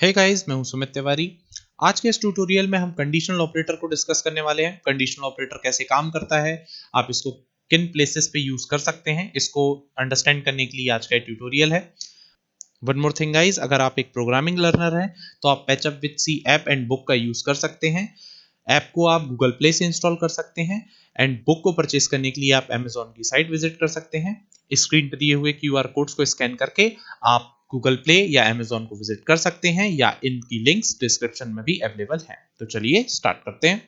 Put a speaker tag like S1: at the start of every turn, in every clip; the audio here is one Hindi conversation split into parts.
S1: हे गाइस, मैं हूं सुमित तिवारी। आज के इस ट्यूटोरियल में हम कंडीशनल ऑपरेटर को डिस्कस करने वाले हैं। कंडीशनल ऑपरेटर कैसे काम करता है, आप इसको किन प्लेसेस पे यूज कर सकते हैं, इसको अंडरस्टैंड करने के लिए आज का ट्यूटोरियल है। वन मोर थिंग गाइस, अगर आप एक प्रोग्रामिंग लर्नर हैं तो आप patch up with C app and book का यूज कर सकते हैं। ऐप को आप गूगल प्ले से इंस्टॉल कर सकते हैं एंड बुक को परचेज करने के लिए आप अमेजोन की साइट विजिट कर सकते हैं। स्क्रीन पर दिए हुए क्यूआर कोड्स को स्कैन करके आप गूगल प्ले या अमेजोन को विजिट कर सकते हैं या इनकी लिंक्स डिस्क्रिप्शन में भी अवेलेबल हैं। तो चलिए स्टार्ट करते हैं।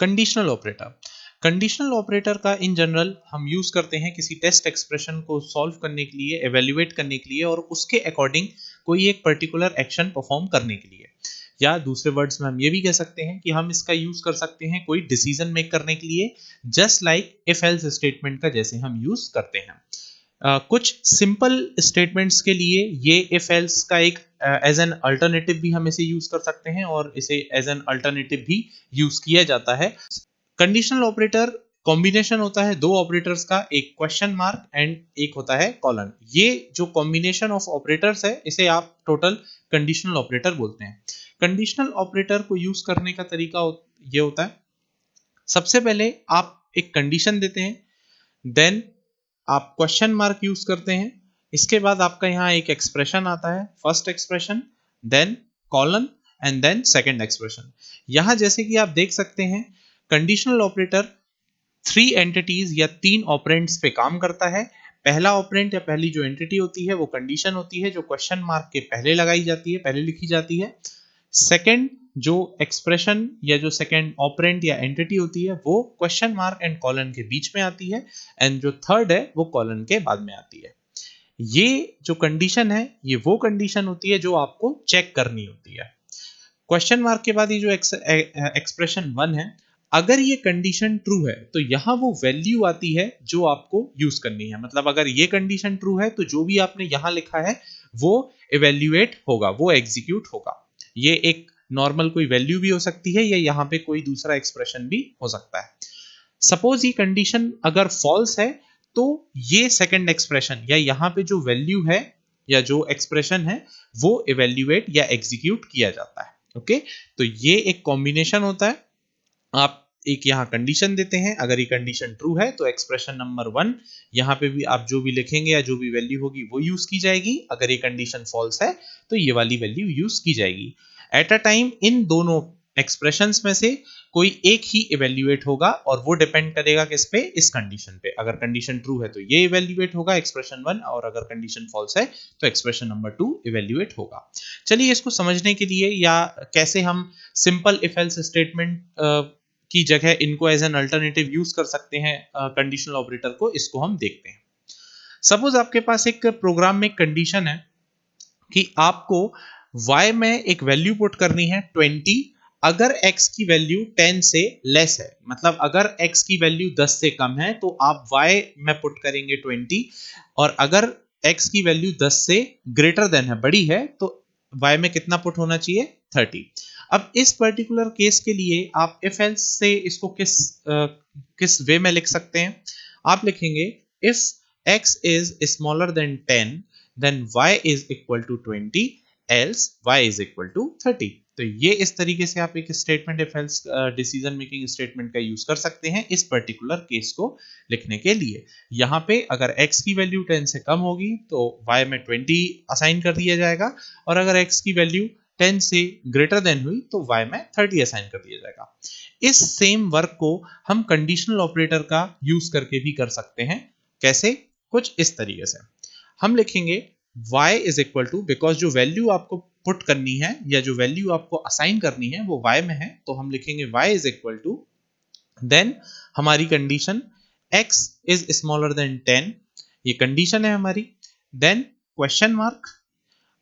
S1: कंडीशनल ऑपरेटर कंडीशनल ऑपरेटर का इन जनरल हम यूज करते हैं किसी टेस्ट एक्सप्रेशन को सॉल्व करने के लिए, एवेल्युएट करने के लिए और उसके अकॉर्डिंग कोई एक पर्टिकुलर एक्शन परफॉर्म करने के लिए। या दूसरे वर्ड्स में हम ये भी कह सकते हैं कि हम इसका यूज कर सकते हैं कोई डिसीजन मेक करने के लिए, just like if else statement का जैसे हम यूज करते हैं। कुछ सिंपल स्टेटमेंट्स के लिए ये इफ एल्स का एक एज एन अल्टरनेटिव भी हम इसे यूज कर सकते हैं और इसे एज एन अल्टरनेटिव भी यूज किया जाता है। कंडीशनल ऑपरेटर कॉम्बिनेशन होता है दो ऑपरेटर्स का, एक क्वेश्चन मार्क एंड एक होता है कॉलन। ये जो कॉम्बिनेशन ऑफ ऑपरेटर्स है इसे आप टोटल कंडीशनल ऑपरेटर बोलते हैं। कंडीशनल ऑपरेटर को यूज करने का तरीका ये होता है, सबसे पहले आप एक कंडीशन देते हैं, देन आप क्वेश्चन मार्क यूज करते हैं, इसके बाद आपका यहाँ एक एक्सप्रेशन आता है, first expression, then colon and then second expression. यहाँ जैसे कि आप देख सकते हैं कंडीशनल ऑपरेटर थ्री एंटिटीज या तीन ऑपरेंट्स पे काम करता है। पहला ऑपरेंट या पहली जो एंटिटी होती है वो कंडीशन होती है, जो क्वेश्चन मार्क के पहले लगाई जाती है, पहले लिखी जाती है। सेकंड जो एक्सप्रेशन या जो सेकंड ऑपरेंट या एंटिटी होती है वो क्वेश्चन मार्क एंड कॉलन के बीच में आती है एंड जो थर्ड है वो कॉलन के बाद में आती है। ये जो कंडीशन है ये वो कंडीशन होती है जो आपको चेक करनी होती है। क्वेश्चन मार्क के बाद ये जो एक्सप्रेशन वन है, अगर ये कंडीशन ट्रू है तो यहाँ वो वैल्यू आती है जो आपको यूज करनी है। मतलब अगर ये कंडीशन ट्रू है तो जो भी आपने यहाँ लिखा है वो इवेल्युएट होगा, वो एग्जीक्यूट होगा। ये एक नॉर्मल कोई वैल्यू भी हो सकती है या यहाँ पे कोई दूसरा एक्सप्रेशन भी हो सकता है। सपोज ये कंडीशन अगर फॉल्स है तो ये सेकंड एक्सप्रेशन या यहाँ पे जो वैल्यू है या जो एक्सप्रेशन है वो इवेल्युएट या एग्जीक्यूट किया जाता है। ओके, तो ये एक कॉम्बिनेशन होता है। आप एक यहाँ कंडीशन देते हैं, अगर ये कंडीशन ट्रू है तो एक्सप्रेशन नंबर वन यहाँ पे भी आप जो भी लिखेंगे या जो भी वैल्यू होगी वो यूज की जाएगी। अगर ये कंडीशन फॉल्स है तो ये वाली वैल्यू यूज की जाएगी। एट अ टाइम इन दोनों एक्सप्रेशंस में से कोई एक ही इवेल्युएट होगा और वो डिपेंड करेगा किस पे, इस कंडीशन पे। अगर कंडीशन ट्रू है तो ये इवेल्युएट होगा एक्सप्रेशन वन, और अगर कंडीशन फॉल्स है तो एक्सप्रेशन नंबर टू इवेल्युएट होगा। चलिए इसको समझने के लिए या कैसे हम सिंपल इफ एल्स स्टेटमेंट की जगह इनको एज एन अल्टरनेटिव यूज कर सकते हैं कंडीशनल ऑपरेटर को, इसको हम देखते हैं। सपोज आपके पास एक प्रोग्राम में कंडीशन है कि आपको y में एक वैल्यू पुट करनी है 20 अगर x की वैल्यू 10 से लेस है। मतलब अगर x की वैल्यू 10 से कम है तो आप y में पुट करेंगे 20, और अगर x की वैल्यू 10 से ग्रेटर देन है, बड़ी है, तो y में कितना पुट होना चाहिए, 30। अब इस पर्टिकुलर केस के लिए आप इफ एल्स से इसको किस वे में लिख सकते हैं। आप लिखेंगे if x is smaller than 10 then y is equal to 20 else y is equal to 30। तो ये इस तरीके से आप एक statement if else decision making statement का यूज कर सकते हैं इस पर्टिकुलर केस को लिखने के लिए। यहाँ पे अगर x की वैल्यू 10 से कम होगी तो y में 20 असाइन कर दिया जाएगा, और अगर x की वैल्यू 10 से ग्रेटर देन हुई तो y में 30 असाइन कर दिया जाएगा। इस सेम वर्क को हम कंडीशनल ऑपरेटर का यूज करके भी कर सकते हैं। कैसे? कुछ इस तरीके से हम लिखेंगे y is equal to, because जो वैल्यू आपको पुट करनी है या जो वैल्यू आपको असाइन करनी है वो y में है, तो हम लिखेंगे y is equal to, then हमारी condition x is smaller than 10, ये कंडीशन है हमारी, देन क्वेश्चन मार्क।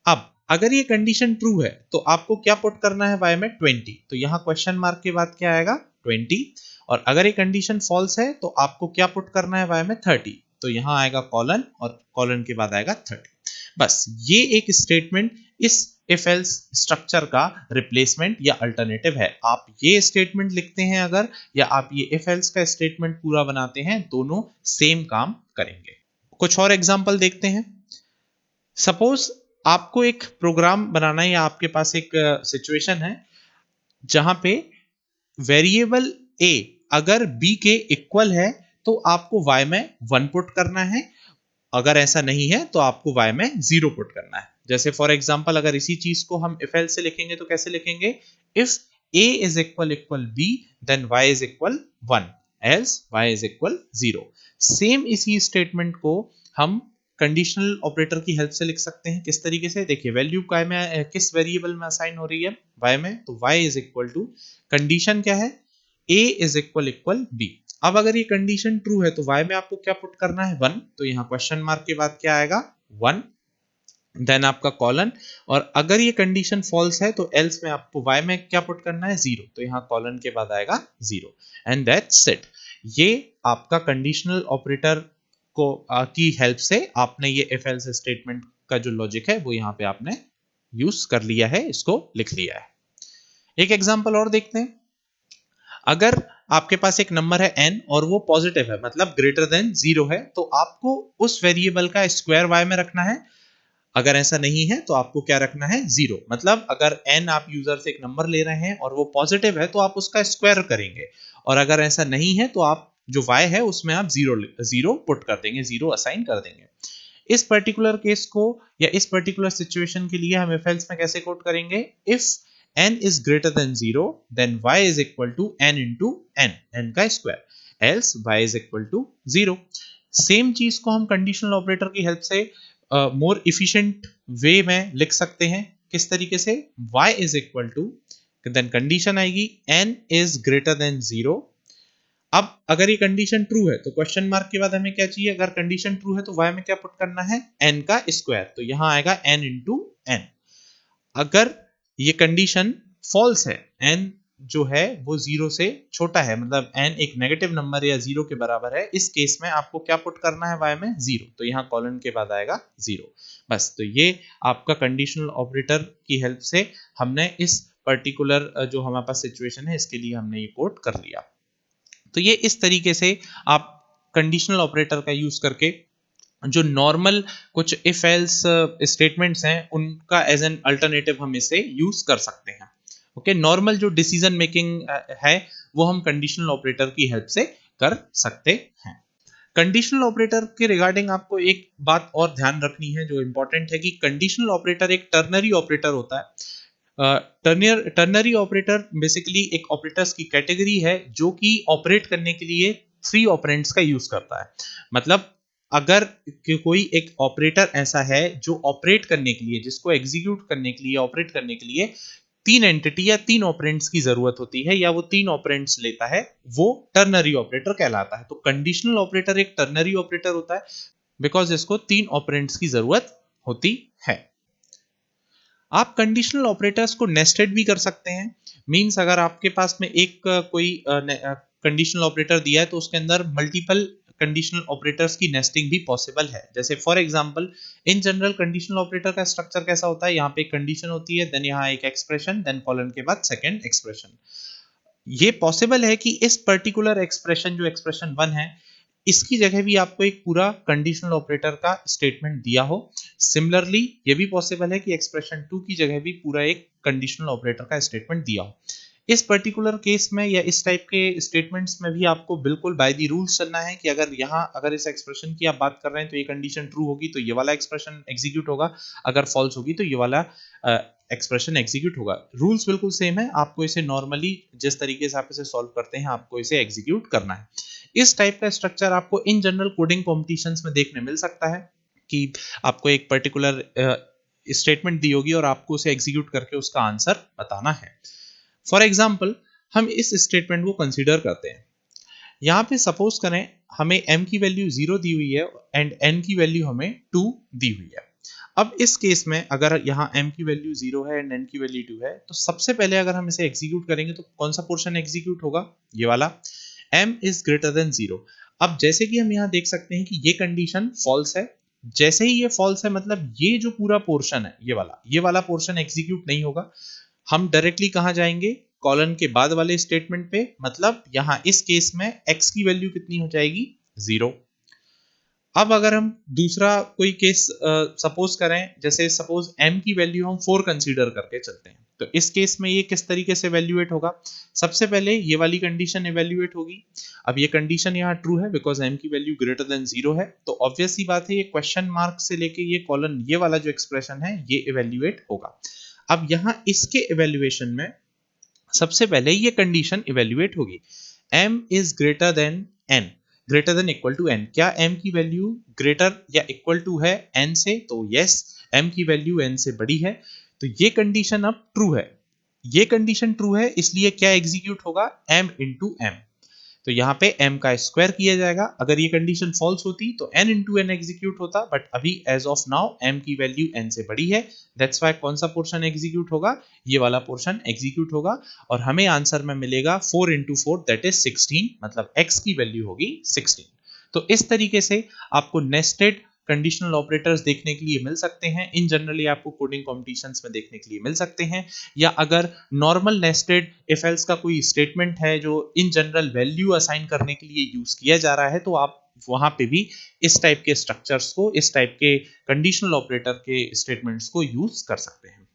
S1: अब अगर ये कंडीशन ट्रू है तो आपको क्या पुट करना है y में, 20, तो यहाँ क्वेश्चन मार्क के बाद क्या आएगा, 20। और अगर ये कंडीशन फॉल्स है तो आपको क्या पुट करना है y में, 30, तो यहाँ आएगा कॉलन और कॉलन के बाद आएगा 30। बस ये एक स्टेटमेंट इस इफ एल्स स्ट्रक्चर का रिप्लेसमेंट या अल्टरनेटिव है। आप ये स्टेटमेंट लिखते हैं अगर, या आप ये इफ एल्स का स्टेटमेंट पूरा बनाते हैं, दोनों सेम काम करेंगे। कुछ और एग्जांपल देखते हैं। सपोज आपको एक प्रोग्राम बनाना है, या आपके पास एक सिचुएशन है जहां पे वेरिएबल ए अगर बी के इक्वल है तो आपको y में 1 पुट करना है, अगर ऐसा नहीं है तो आपको y में 0 पुट करना है। जैसे फॉर एग्जांपल अगर इसी चीज को हम इफ एल्स से लिखेंगे तो कैसे लिखेंगे, if a is equal equal b then y is equal 1 else y is equal 0। Same इसी स्टेटमेंट को हम कंडीशनल ऑपरेटर की हेल्प से लिख सकते हैं। किस तरीके से, देखिए वैल्यू काय में किस वेरिएबल में असाइन हो रही है, y में, तो y is equal to, condition क्या है, a इज इक्वल b। अब अगर ये कंडीशन ट्रू है तो y में आपको क्या पुट करना है, 1, तो यहाँ क्वेश्चन मार्क के बाद क्या आएगा, 1, देन आपका कॉलन, और अगर ये कंडीशन फॉल्स है तो एल्स में आपको y में क्या पुट करना है, 0, तो यहाँ कॉलन के बाद आएगा 0, एंड दैट्स इट। ये आपका कंडीशनल ऑपरेटर को की हेल्प से आपने ये इफ एल्स स्टेटमेंट का जो लॉजिक है वो यहाँ पे आपने यूज कर लिया है, इसको लिख लिया है। एक एग्जांपल और देखते हैं। अगर आपके पास एक नंबर है n और वो पॉजिटिव है, मतलब ग्रेटर देन 0 है, तो आपको उस वेरिएबल का स्क्वायर y में रखना है। अगर ऐसा नहीं है तो आपको क्या रखना है, 0। मतलब अगर n आप यूजर से एक नंबर ले रहे हैं और वो पॉजिटिव है तो आप उसका स्क्वायर करेंगे, और अगर ऐसा नहीं है तो आप जो y है उसमें आप 0 पुट कर देंगे, 0 असाइन कर देंगे। इस पर्टिकुलर केस को या इस पर्टिकुलर सिचुएशन के लिए हम इफ एल्स में कैसे कोड करेंगे, if n is greater than 0 then y is equal to n into n का square, else y is equal to 0। Same चीज को हम कंडीशनल ऑपरेटर की हेल्प से मोर इफिशिएंट वे में लिख सकते हैं। किस तरीके से, y is equal to, then condition आएगी n is greater than 0। अब अगर ये कंडीशन ट्रू है तो क्वेश्चन मार्क के बाद हमें क्या चाहिए, अगर कंडीशन ट्रू है तो y में क्या पुट करना है, n का स्क्वायर, तो यहां आएगा n into n। अगर ये कंडीशन फॉल्स है, n जो है वो 0 से छोटा है, मतलब n एक नेगेटिव नंबर या 0 के बराबर है, इस केस में आपको क्या पुट करना है y में, 0, तो यहाँ कॉलन के बाद आएगा 0। बस, तो ये आपका कंडीशनल ऑपरेटर की हेल्प से हमने इस पर्टिकुलर जो हमारे पास सिचुएशन है इसके लिए हमने ये कोड कर लिया। तो ये इस तरीके से आप कंडीशनल ऑपरेटर का यूज करके जो नॉर्मल कुछ इफ एल्स स्टेटमेंट्स हैं उनका एज एन अल्टरनेटिव हम इसे यूज कर सकते हैं। ओके, नॉर्मल जो डिसीजन मेकिंग है वो हम कंडीशनल ऑपरेटर की हेल्प से कर सकते हैं। कंडीशनल ऑपरेटर के रिगार्डिंग आपको एक बात और ध्यान रखनी है जो इंपॉर्टेंट है, कि कंडीशनल ऑपरेटर एक टर्नरी ऑपरेटर होता है। टर्नरी ऑपरेटर बेसिकली एक ऑपरेटर्स की कैटेगरी है जो कि ऑपरेट करने के लिए 3 ऑपरेंड्स का यूज करता है। मतलब अगर कोई एक ऑपरेटर ऐसा है जो ऑपरेट करने के लिए, जिसको एग्जीक्यूट करने के लिए, ऑपरेट करने के लिए 3 एंटिटी या 3 ऑपरेंड्स की जरूरत होती है, या वो 3 ऑपरेंड्स लेता है, वो टर्नरी ऑपरेटर कहलाता है। तो कंडीशनल ऑपरेटर एक टर्नरी ऑपरेटर होता है बिकॉज इसको 3 ऑपरेंड्स की जरूरत होती है। आप कंडीशनल ऑपरेटर्स को नेस्टेड भी कर सकते हैं। मींस अगर आपके पास में एक कोई कंडीशनल ऑपरेटर दिया है तो उसके अंदर मल्टीपल कंडीशनल ऑपरेटर्स की नेस्टिंग भी पॉसिबल है। जैसे for example in general conditional operator का स्ट्रक्चर कैसा होता है, यहाँ पे एक कंडीशन होती है, देन यहाँ एक एक्सप्रेशन, देन कॉलन के बाद सेकंड एक्सप्रेशन। ये पॉसिबल है कि इस पर्टिकुलर एक्सप्रेशन जो एक्सप्रेशन 1 है इसकी जगह भी आपको एक पूरा कंडीशनल ऑपरेटर का स्टेटमेंट दिया हो। सिमिलरली ये भी पॉसिबल है कि एक्सप्रेशन 2 की जगह भी पूरा एक कंडीशनल ऑपरेटर का स्टेटमेंट दिया हो। इस पर्टिकुलर केस में या इस टाइप के स्टेटमेंट्स में भी आपको बिल्कुल बाय दी रूल्स चलना है कि अगर इस एक्सप्रेशन की आप बात कर रहे हैं तो ये कंडीशन ट्रू होगी तो ये वाला एक्सप्रेशन एग्जीक्यूट होगा, अगर फॉल्स होगी तो ये वाला एक्सप्रेशन एग्जीक्यूट होगा। रूल्स बिल्कुल सेम है, आपको इसे नॉर्मली जिस तरीके से आप इसे सॉल्व करते हैं आपको इसे एग्जीक्यूट करना है। इस टाइप का स्ट्रक्चर आपको इन जनरल कोडिंग कॉम्पिटिशन्स में देखने मिल सकता है कि आपको एक पर्टिकुलर स्टेटमेंट दी होगी और आपको उसे एग्जीक्यूट करके उसका आंसर बताना है। फॉर एग्जाम्पल हम इस स्टेटमेंट को कंसीडर करते हैं। यहाँ पे सपोज करें हमें m की वैल्यू 0 दी हुई है एंड n की वैल्यू हमें 2 दी हुई है। अब इस केस में अगर यहाँ m की वैल्यू 0 है एंड n की वैल्यू 2 है तो सबसे पहले अगर हम इसे एग्जीक्यूट करेंगे तो कौन सा पोर्शन एग्जीक्यूट होगा, ये वाला, m इज ग्रेटर देन 0। अब जैसे कि हम यहाँ देख सकते हैं कि ये कंडीशन फॉल्स है, जैसे ही ये फॉल्स है मतलब ये जो पूरा पोर्शन है ये वाला पोर्शन एग्जीक्यूट नहीं होगा। हम डायरेक्टली कहाँ जाएंगे, कॉलन के बाद वाले स्टेटमेंट पे, मतलब यहां इस केस में x की वैल्यू कितनी हो जाएगी, 0। अब अगर हम दूसरा कोई केस सपोज करें, जैसे सपोज m की वैल्यू हम 4 कंसीडर करके चलते हैं, तो इस केस में ये किस तरीके से वैल्यूएट होगा, सबसे पहले ये वाली कंडीशन इवैल्यूएट होगी। अब ये कंडीशन यहाँ ट्रू है बिकॉज m की वैल्यू ग्रेटर देन 0 है, तो ऑब्वियस सी बात है ये क्वेश्चन मार्क से लेके ये कॉलन ये वाला जो एक्सप्रेशन है ये इवैल्यूएट होगा। अब यहाँ इसके इवैल्यूएशन में सबसे पहले ये कंडीशन इवैल्यूएट होगी, m is greater than n, greater than equal to n, क्या m की वैल्यू ग्रेटर या इक्वल टू है n से, तो यस m की वैल्यू n से बड़ी है, तो ये कंडीशन अब ट्रू है। ये कंडीशन ट्रू है इसलिए क्या एग्जीक्यूट होगा, m इंटू m, तो यहाँ पे m का स्क्वायर किया जाएगा। अगर ये कंडीशन फॉल्स होती तो n इंटू n एग्जीक्यूट होता, बट अभी एज ऑफ नाउ m की वैल्यू n से बड़ी है, दैट्स वाई कौन सा पोर्शन एग्जीक्यूट होगा, ये वाला पोर्शन एग्जीक्यूट होगा, और हमें आंसर में मिलेगा 4 इंटू 4 दैट इज 16, मतलब x की वैल्यू होगी 16। तो इस तरीके से आपको नेस्टेड कंडीशनल ऑपरेटर्स देखने के लिए मिल सकते हैं, इन जनरली आपको कोडिंग कॉम्पिटिशन्स में देखने के लिए मिल सकते हैं, या अगर नॉर्मल नेस्टेड इफ एल्स का कोई स्टेटमेंट है जो इन जनरल वैल्यू असाइन करने के लिए यूज किया जा रहा है, तो आप वहां पे भी इस टाइप के स्ट्रक्चर्स को, इस टाइप के कंडीशनल ऑपरेटर के स्टेटमेंट्स को यूज कर सकते हैं।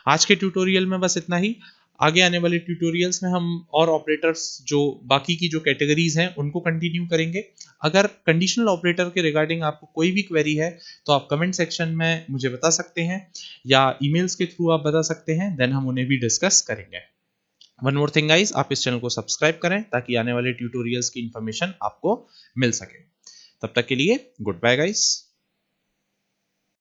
S1: आज के ट्यूटोरियल में बस इतना ही। आगे आने वाले ट्यूटोरियल्स में हम और ऑपरेटर्स जो बाकी की जो कैटेगरीज हैं उनको कंटिन्यू करेंगे। अगर कंडीशनल ऑपरेटर के रिगार्डिंग आपको कोई भी क्वेरी है तो आप कमेंट सेक्शन में मुझे बता सकते हैं या ईमेल्स के थ्रू आप बता सकते हैं, देन हम उन्हें भी डिस्कस करेंगे। वन मोर थिंग गाइस, आप इस चैनल को सब्सक्राइब करें ताकि आने वाले ट्यूटोरियल्स की इंफॉर्मेशन आपको मिल सके। तब तक के लिए गुड बाय गाइस।